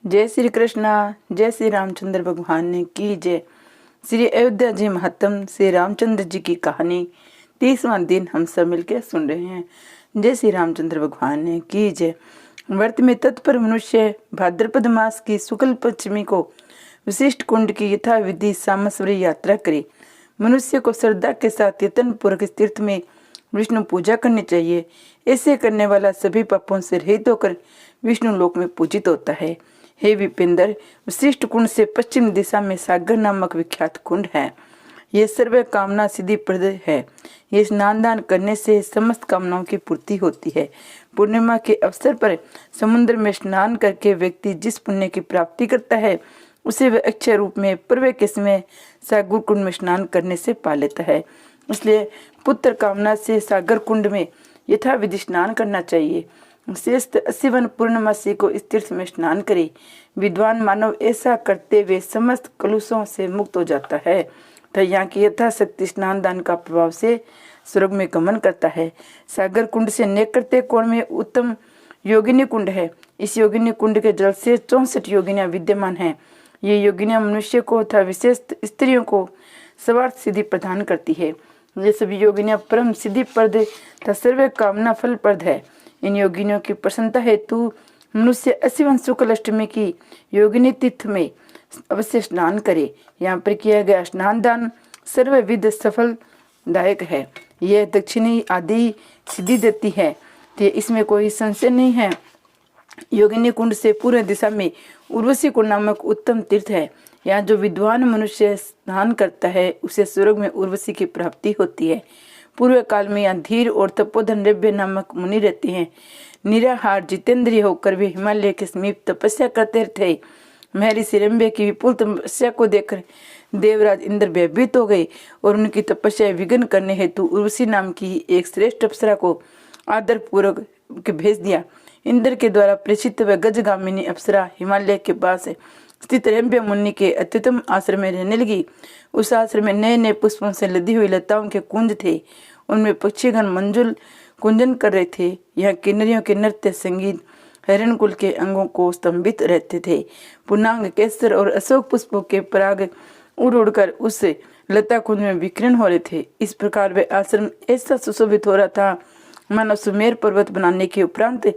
जय श्री कृष्णा। जय श्री रामचंद्र भगवान ने की जय। श्री अयोध्या जी महात्म श्री रामचंद्र जी की कहानी 30वां दिन हम सब मिलकर सुन रहे हैं। जय श्री रामचंद्र भगवान ने की जय। व्रत में तत्पर मनुष्य भाद्रपद मास की शुक्ल पंचमी को विशिष्ट कुंड की यथा विधि सामस्वरी यात्रा करे। मनुष्य को श्रद्धा के साथ यत्न पूर्वक इस तीर्थ में विष्णु पूजा करनी चाहिए। ऐसे करने वाला सभी पापों से रहित होकर विष्णु लोक में पूजित होता है। हे विपिंदर, विशिष्ट कुंड से पश्चिम दिशा में सागर नामक विख्यात कुंड है। ये सर्व कामना सिद्धि प्रद है। ये स्नान दान करने से समस्त कामनाओं की पूर्ति होती है। पूर्णिमा के अवसर पर समुद्र में स्नान करके व्यक्ति जिस पुण्य की प्राप्ति करता है उसे वह अक्षय रूप में पूर्व के समय सागर कुंड में स्नान करने से पा लेता है। इसलिए पुत्र कामना से सागर कुंड में यथा विधि स्नान करना चाहिए। श्रेष्ठ 80 पूर्णमासी को इस तीर्थ में स्नान करे। विद्वान मानव ऐसा करते हुए समस्त कलुषों से मुक्त हो जाता है तो यहाँ की यथाशक्ति स्नान दान का प्रभाव से स्वर्ग में गमन करता है। सागर कुंड से निकटते कोण में उत्तम योगिनी कुंड है। इस योगिनी कुंड के जल से 64 योगिनियां विद्यमान हैं। ये योगिनियां मनुष्य को तथा विशेष स्त्रियों को सर्वार्थ सिद्धि प्रदान करती है। ये सभी योगिनियां परम सिद्धि प्रद तथा सर्व कामना फल प्रद है। इन योगिनियों की प्रसन्नता हेतु मनुष्य 80 शुक्ल अष्टमी की योगिनी तीर्थ में अवश्य स्नान करे। यहाँ पर किया गया स्नान दान सर्वविध सफलदायक है। यह दक्षिणी आदि सिद्धि देती है तो इसमें कोई संशय नहीं है। योगिनी कुंड से पूर्व दिशा में उर्वशी कुंड नामक उत्तम तीर्थ है। यहाँ जो विद्वान मनुष्य स्नान करता है उसे स्वर्ग में उर्वशी की प्राप्ति होती है। पूर्व काल में यहाँ धीर और तपोधन रव्य नामक मुनि रहते हैं। निराहार जितेंद्रिय होकर वे हिमालय के समीप तपस्या करते थे। महर्षि रंभे की विपुल तपस्या को देखकर देवराज इंद्र भयभीत हो गए और उनकी तपस्या विघ्न करने हेतु उर्वशी नाम की एक श्रेष्ठ अप्सरा को आदर पूर्वक भेज दिया। इंद्र के द्वारा प्रेषित व गजगामिनी अप्सरा हिमालय के पास स्थित रंभे मुनि के अत्युत्तम आश्रम में रहने लगी। उस आश्रम में नए नए पुष्पों से लदी हुई लताओं के कुंज थे। उनमें पक्षीगण मंजुल कुंजन कर रहे थे। यहाँ किन्नरियों के नृत्य संगीत हिरण कुल के अंगों को स्तंभित रहते थे। पुनांग केसर और अशोक पुष्पों के पराग उड़ उड़कर उस लता कुंज में विकीर्ण हो रहे थे। इस प्रकार वे आश्रम ऐसा सुशोभित हो रहा था मानो सुमेर पर्वत बनाने के उपरांत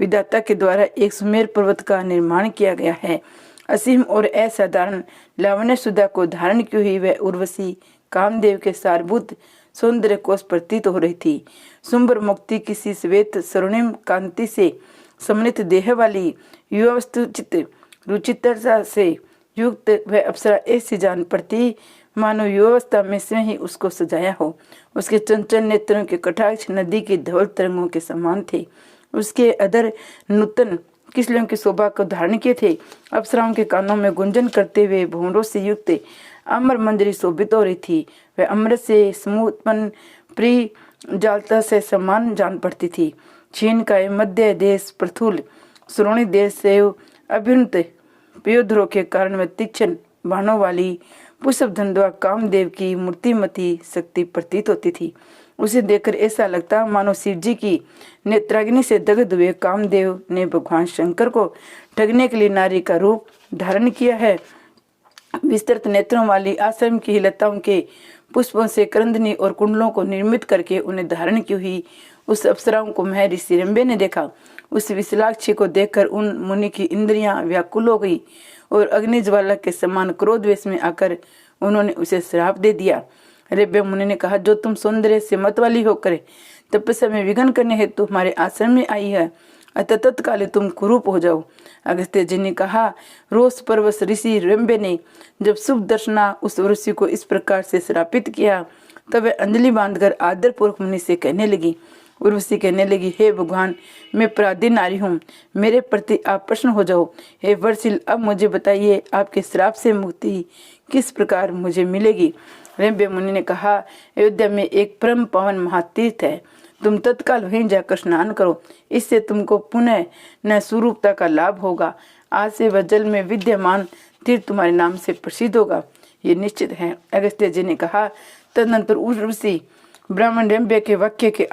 विधाता के द्वारा एक सुमेर पर्वत का निर्माण किया गया है। असीम और असाधारण लावण्य सुधा को धारण की हुई वह उर्वशी कामदेव के सारभूत सौंदर्य कोष प्रतीत हो रही थी। सुंबर मुक्ति किसी श्वेत स्वर्णिम कांति से सम्मिलित देह वाली युवावस्थित रुचिरता से युक्त वह अप्सरा ऐसी जान पड़ती मानो युवावस्था में स्वयं ही उसको सजाया हो। उसके चंचल नेत्रों के कटाक्ष नदी की धवल तरंगों के समान थे। उसके अधर नूतन किसलियों की शोभा को धारण किए थे। अप्सराओं के कानों में गुंजन करते हुए भूंडों से युक्त अमर मंजरी शोभित हो रही थी। वह अमृत से समूत्पन्न प्रिय जालता से समान जान पड़ती थी। चीन का मध्य देश प्रथुल श्रोणी देश से अभ्युन्नत पयोध्रों के कारण वह तीक्ष्ण बाणों वाली पुष्प धंधवा कामदेव की मूर्तिमती शक्ति प्रतीत होती थी। उसे देखकर ऐसा लगता मानो शिव जी की नेत्राग्नि से दग्ध हुए कामदेव ने भगवान शंकर को ठगने के लिए नारी का रूप धारण किया है। विस्तृत नेत्रों वाली आश्रम की लताओं के पुष्पों से करंदनी और कुंडलों को निर्मित करके उन्हें धारण की हुई उस अप्सराओं को महर्षि रंभे ने देखा। उस विशालाक्षी को देखकर उन मुनि की इंद्रियां व्याकुल हो गई और अग्नि ज्वाला के समान क्रोधवेश में आकर उन्होंने उसे श्राप दे दिया। रंभे मुनि ने कहा, जो तुम सौंदर्य से मत वाली होकर तपस्या में विघ्न करने हेतु हमारे आश्रम में आई है, अतः तत्काल तुम कुरूप हो जाओ। अगस्त्य जी ने कहा, रोष परवश ऋषि रंभे ने जब शुभ दर्शना उस ऋषि को इस प्रकार से श्रापित किया तब वह अंजलि बांधकर आदर पूर्वक मुनि से कहने लगी। उर्वशी कहने लगी, हे भगवान, मैं अपराधी नारी हूँ, मेरे प्रति आप प्रसन्न हो जाओ। हे वरशील, अब मुझे बताइए आपके श्राप से मुक्ति किस प्रकार मुझे मिलेगी। रंभे मुनि ने कहा, अयोध्या में एक परम पावन महातीर्थ है, तुम तत्काल वहीं जाकर स्नान करो, इससे तुमको पुनः न स्वरूपता का लाभ होगा। आज से वह जल में विद्यमान तीर्थ तुम्हारे नाम से प्रसिद्ध होगा, ये निश्चित है। अगस्त्य जी ने कहा, तदनंतर उर्वशी ब्राह्मण रंभे के वाक्य के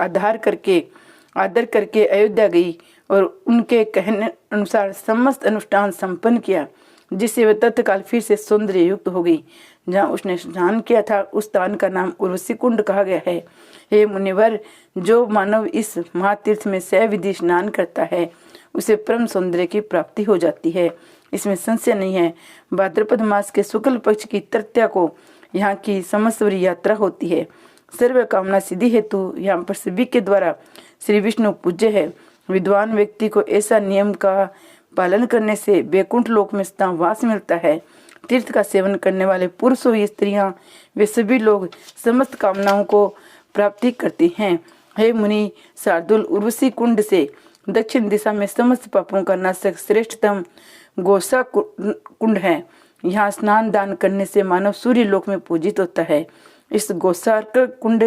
आदर करके अयोध्या गई और उनके कहने अनुसार समस्त अनुष्ठान संपन्न किया, जिससे वह तत्काल फिर से सौंदर्य युक्त हो गई। जहाँ उसने स्नान किया था उस स्थान का नाम उर्वशी कुंड कहा गया है। हे मुनिवर, जो मानव इस महातीर्थ में सविधि स्नान करता है उसे परम सौंदर्य की प्राप्ति हो जाती है, इसमें संशय नहीं है। भाद्रपद मास के शुक्ल पक्ष की तृतीया को यहाँ की समस्वरी यात्रा होती है। सर्व कामना सिद्धि हेतु यहाँ पर सभी के द्वारा श्री विष्णु पूज्य है। विद्वान व्यक्ति को ऐसा नियम का पालन करने से वैकुंठ लोक में स्थान वास मिलता है। तीर्थ का सेवन करने वाले पुरुष हो स्त्रियां, वे सभी लोग समस्त कामनाओं को प्राप्ति करती हैं। हे मुनि, शार्दुल उर्वशी कुंड से दक्षिण दिशा में समस्त पापों का नाशक श्रेष्ठतम गोसा कुंड है। यहाँ स्नान दान करने से मानव सूर्य लोक में पूजित होता है। इस गोसार्क कुंड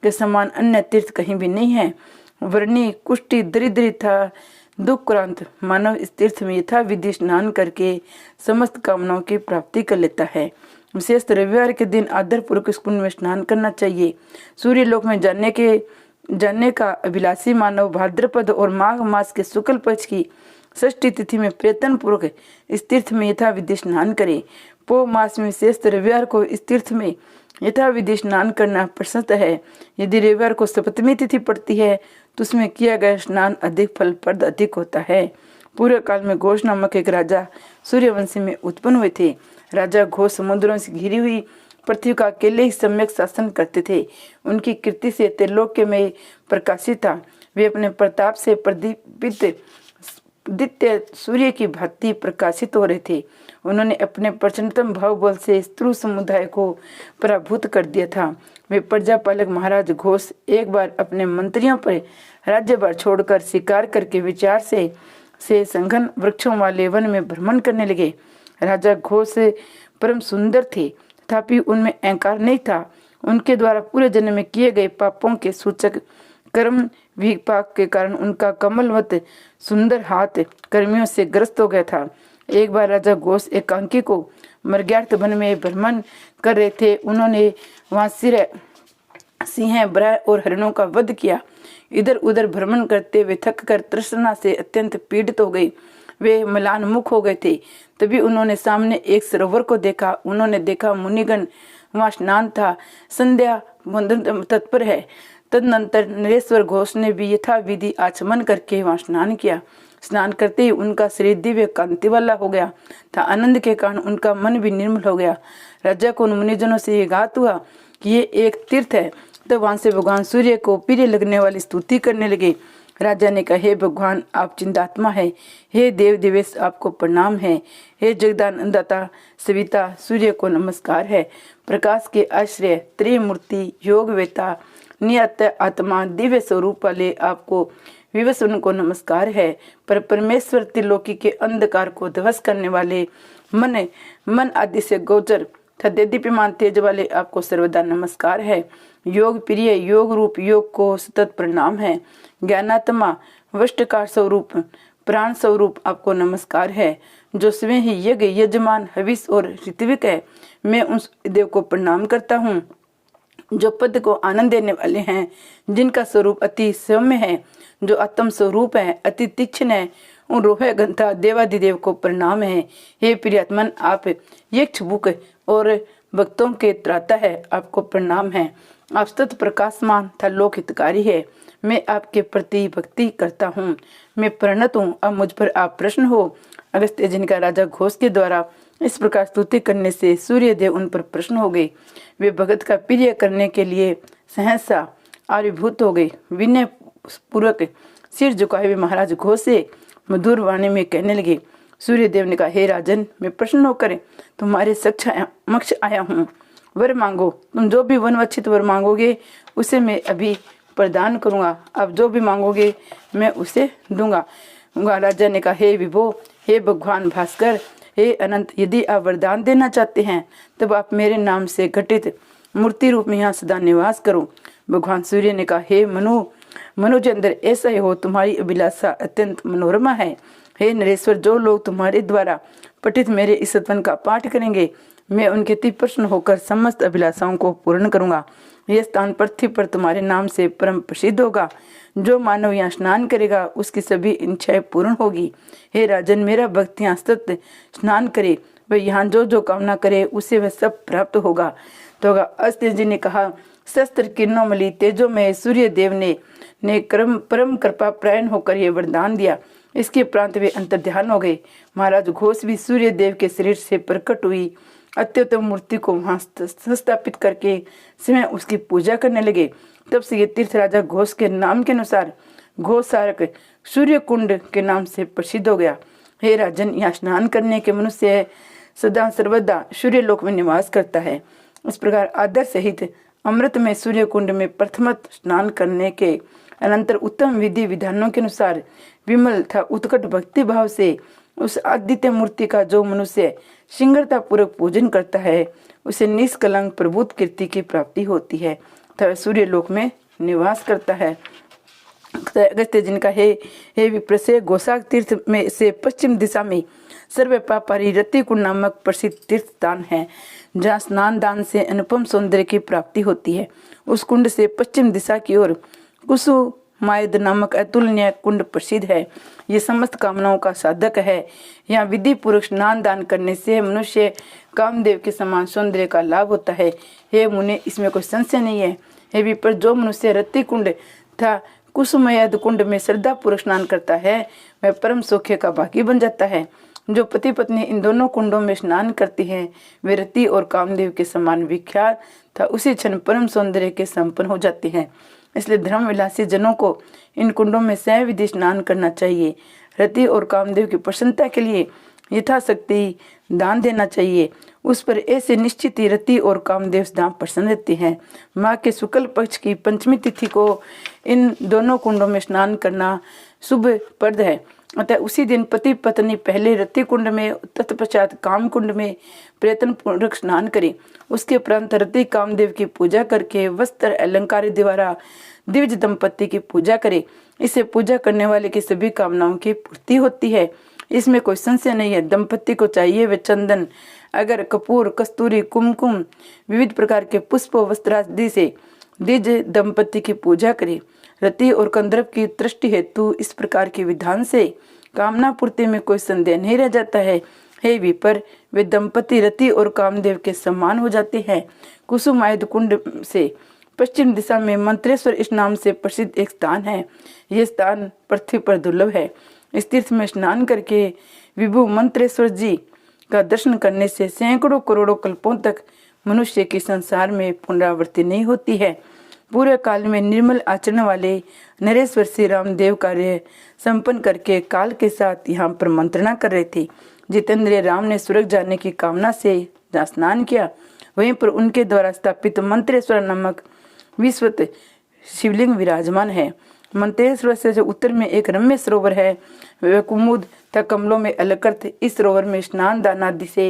के समान अन्य तीर्थ कहीं भी नहीं है। वर्णी, कुष्ठी, दरिद्र था दुखक्रांत मानव इस तीर्थ में यथा विधि स्नान करके समस्त कामनाओं की प्राप्ति कर लेता है। विशेष रविवार के दिन आदर पूर्वक इस कुंड में स्नान करना चाहिए। सूर्य लोक में जाने का अभिलाषी मानव भाद्रपद और माघ मास के शुक्ल पक्ष की षष्ठी तिथि में प्रयत्न पूर्वक इस तीर्थ में यथा विधि स्नान करे। पो मास में विशेष रविवार को इस तीर्थ में यथा विधि स्नान करना प्रशस्त है। यदि रविवार को सप्तमी तिथि पड़ती है तो उसमें किया गया स्नान अधिक फलप्रद अधिक होता है। पूर्व काल में घोष नामक एक राजा सूर्यवंशी में उत्पन्न हुए थे। राजा घोष समुद्रों से घिरी हुई पृथ्वी का अकेले ही सम्यक शासन करते थे। उनकी कीर्ति से त्रिलोक्य में प्रकाशित था। वे अपने प्रताप से प्रदीपित दित्य सूर्य की भांति प्रकाशित हो रहे थे। उन्होंने अपने प्रचंडतम भाव बल से स्त्रु समुदाय को पराभूत कर दिया था। वे प्रजापालक महाराज घोष एक बार अपने मंत्रियों पर राज्यभार छोड़कर शिकार करके विचार से संघन वृक्षों वाले वन में भ्रमण करने लगे। राजा घोष परम सुंदर थे, तथापि उनमें अहंकार नहीं था। उनके द्वारा पूरे जन्म में किए गए पापों के सूचक कर्म विपाक के कारण उनका कमलवत सुंदर हाथ कर्मियों से ग्रस्त हो गया था। एक बार राजा घोष एकांकी को मर्ग्यार्थ वन में भ्रमण कर रहे थे। उन्होंने वहां सिंह, बराह और हरिणों का वध किया। इधर उधर भ्रमण करते वे थक कर तृष्णा से अत्यंत पीड़ित हो गए। वे मलान मुख हो गए थे। तभी उन्होंने सामने एक सरोवर को देखा। उन्होंने देखा मुनिगण वहां स्नान था, संध्या वंदन तत्पर है। तदनंतर नरेश्वर घोष ने भी यथा विधि आचमन करके वहां स्नान किया। स्नान करते ही उनका शरीर दिव्य कांति वाला हो गया था। आनंद के कारण उनका मन भी निर्मल हो गया। राजा को उन मुनिजनों से ये घात हुआ कि ये एक तीर्थ है। तब वहां से भगवान सूर्य को प्रिय लगने वाली स्तुति करने लगे। राजा ने कहा, हे भगवान, आप चिंतात्मा है। हे देव देवेश, आपको प्रणाम है। हे जगदानंददाता सविता, सूर्य को नमस्कार है। प्रकाश के आश्रय, त्रिमूर्ति, योग वेता, नियत आत्मा, दिव्य स्वरूप वाले आपको विवस्वन को नमस्कार है। पर परमेश्वर त्रिलोकी के अंधकार को ध्वस्त करने वाले मन आदि से गोचर देदीप्यमान तेज वाले आपको सर्वदा नमस्कार है। योग प्रिय, योग रूप योग को सतत प्रणाम है। ज्ञानात्मा, वष्टकार स्वरूप, प्राण स्वरूप आपको नमस्कार है। जो स्वयं ही यज्ञ, यजमान, हविष और ऋत्विक है, मैं उस देव को प्रणाम करता हूँ। जो पद को आनंद देने वाले हैं, जिनका स्वरूप अति सौम्य है, जो आत्म स्वरूप है, अति तीक्ष्ण है, उन रोह गंथा देवाधिदेव को प्रणाम है। हे प्रियात्मन, आप यक्षभुक और भक्तों के त्राता है, आपको प्रणाम है। आप सत प्रकाशमान था लोक हितकारी है। मैं आपके प्रति भक्ति करता हूँ, मैं प्रणत हूँ। अब मुझ पर आप प्रश्न हो। अगस्त्य जिनका राजा घोष के द्वारा इस प्रकार स्तुति करने से सूर्य देव उन पर प्रश्न हो गए। वे भगत का प्रिय करने के लिए सहसा आविर्भूत हो गए। विनय पूर्वक सिर झुकाए हुए महाराज घोष से मधुर वाणी में कहने लगे। सूर्य देव ने कहा, हे राजन, मैं प्रसन्न होकर तुम्हारे समक्ष आया हूँ। वर मांगो। तुम जो भी वनवांछित वर मांगोगे उसे मैं अभी प्रदान करूंगा। आप जो भी मांगोगे मैं उसे दूंगा। राजा ने कहा, हे विभो, हे भगवान भास्कर, हे अनंत, यदि आप वरदान देना चाहते हैं तब आप मेरे नाम से घटित मूर्ति रूप में यहाँ सदा निवास करो। भगवान सूर्य ने कहा, हे मनुज अंदर ऐसा ही हो। तुम्हारी अभिलाषा अत्यंत मनोरमा है। हे नरेश्वर, जो लोग तुम्हारे द्वारा पठित मेरे इस वन का पाठ करेंगे मैं उनके अति प्रसन्न होकर समस्त अभिलाषाओं को पूर्ण करूंगा। यह स्थान पृथ्वी पर तुम्हारे नाम से परम प्रसिद्ध होगा। जो मानव यहाँ स्नान करेगा उसकी सभी इच्छाएं पूर्ण होगी। हे राजन, मेरा भक्त यहाँ सत्य स्नान करे, वह यहाँ जो जो कामना करे उसे वह सब प्राप्त होगा। तो अस्त्र जी ने कहा, शस्त्र किरणोमलि तेजो में सूर्य देव ने परम कृपा प्रायण होकर यह वरदान दिया। इसके प्रांत वे अंतर्ध्यान हो गए। महाराज घोष भी सूर्य देव के शरीर से प्रकट हुई अत्युत्तम मूर्ति को वहां स्थापित करके स्वयं उसकी पूजा करने लगे। तब से ये तीर्थ राजा घोष के नाम के अनुसार घोषारक सूर्य कुंड के नाम से प्रसिद्ध हो गया। हे राजन, यहाँ स्नान करने के मनुष्य सदा सर्वदा सूर्य लोक में निवास करता है। इस प्रकार आदर सहित अमृत में सूर्य कुंड में प्रथमत स्नान करने के अनंतर उत्तम विधि विधानों के अनुसार विमल तथा उत्कट भक्ति भाव से उस आदित्य मूर्ति का जो मनुष्य शीघ्रता पूर्वक पूजन करता है उसे निष्कलंक प्रभुत कीर्ति की प्राप्ति होती है तथा सूर्य लोक में निवास करता है। अगस्त्य जिनका हे विप्रसे गोसाक तीर्थ में से पश्चिम दिशा में सर्व पापारी रति कुंड नामक प्रसिद्ध तीर्थ स्थान है, जहाँ स्नान दान से अनुपम सौंदर्य की प्राप्ति होती है। उस कुंड से पश्चिम दिशा की ओर कुसुमायद नामक अतुलनीय कुंड प्रसिद्ध है। ये समस्त कामनाओं का साधक है। यहाँ विधि पूर्वक स्नान दान करने से मनुष्य कामदेव के समान सौंदर्य का लाभ होता है। हे मुने, इसमें कोई संशय नहीं है। हे विप्र, जो मनुष्य रति कुंड तथा कुसुमयद कुंड में श्रद्धा पूर्वक स्नान करता है वह परम सौख्य का भागी बन जाता है। जो पति पत्नी इन दोनों कुंडों में स्नान करती हैं वे रति और कामदेव के समान विख्यात था उसी क्षण परम सौंदर्य के संपन्न हो जाते हैं। इसलिए धर्म विलासी जनों को इन कुंडों में सहविधि स्नान करना चाहिए। रति और कामदेव की प्रसन्नता के लिए यथाशक्ति दान देना चाहिए। उस पर ऐसे निश्चित ही रति और कामदेव दान प्रसन्न रहते हैं। माँ के शुक्ल पक्ष की पंचमी तिथि को इन दोनों कुंडों में स्नान करना शुभ प्रद है। अतः उसी दिन पति पत्नी पहले रति कुंड में तत्पश्चात काम कुंड में प्रयत्न पूर्वक स्नान करें। उसके उपरांत रति कामदेव की पूजा करके वस्त्र अलंकार द्वारा दिव्य दंपति की पूजा करें। इसे पूजा करने वाले की सभी कामनाओं की पूर्ति होती है। इसमें कोई संशय नहीं है। दंपति को चाहिए वे चंदन, अगर, कपूर, कस्तूरी, कुमकुम, विविध प्रकार के पुष्प वस्त्रादि से द्विज दंपति की पूजा करें। रति और कंदर्प की दृष्टि हेतु इस प्रकार के विधान से कामना पूर्ति में कोई संदेह नहीं रह जाता है। हे विपर, वे दंपति रति और कामदेव के समान हो जाते हैं। कुसुमायद कुंड से पश्चिम दिशा में मंत्रेश्वर इस नाम से प्रसिद्ध एक स्थान है। यह स्थान पृथ्वी पर दुर्लभ है। इस तीर्थ में स्नान करके विभु मंत्रेश्वर जी का दर्शन करने से सैकड़ों करोड़ों कल्पों तक मनुष्य की संसार में पुनरावृत्ति नहीं होती है। पूरे काल में निर्मल आचरण वाले नरेश्वर श्री रामदेव कार्य संपन्न करके काल के साथ यहाँ पर मंत्रणा कर रहे थे। जितेंद्र राम ने स्वर्ग जाने की कामना से जहाँ स्नान किया वहीं पर उनके द्वारा स्थापित मंत्रेश्वर नामक विश्वत शिवलिंग विराजमान है। मंत्रेश्वर से जो उत्तर में एक रम्य सरोवर है वह कुमुद तथा कमलों में अलंकृत। इस सरोवर में स्नान दान आदि से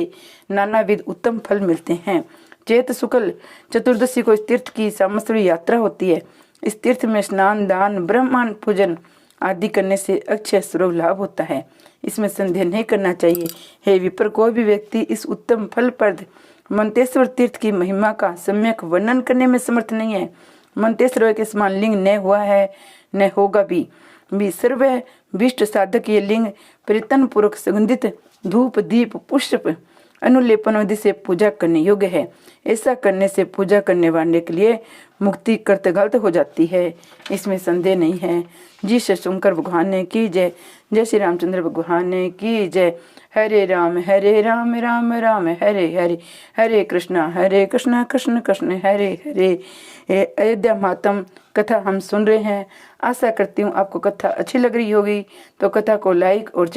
नानाविध उत्तम फल मिलते हैं। चैत शुक्ल चतुर्दशी को इस तीर्थ की सामस्तरी यात्रा होती है। इस तीर्थ में स्नान दान ब्रह्मांड पूजन आदि करने से अक्षय स्वरूप लाभ होता है। इसमें संदेह नहीं करना चाहिए। हे विप्र, कोई भी व्यक्ति इस उत्तम फलप्रद मंतेश्वर तीर्थ की महिमा का सम्यक वर्णन करने में समर्थ नहीं है। मंतेश्वर के समान लिंग न हुआ है न होगा भी सर्व विष्ट साधक ये लिंग परितन पूर्वक सुगंधित धूप दीप पुष्प अनुलेपन आदि से पूजा करने योग्य है। ऐसा करने से पूजा करने वाले के लिए मुक्ति कर्तगत हो जाती है, इसमें संदेह नहीं है। जी शंकर भगवान ने की जय। जय श्री रामचंद्र भगवान ने की जय। हरे राम राम राम हरे हरे, हरे कृष्ण कृष्ण कृष्ण हरे हरे। अयोध्या मातम कथा हम सुन रहे हैं। आशा करती हूँ आपको कथा अच्छी लग रही होगी, तो कथा को लाइक और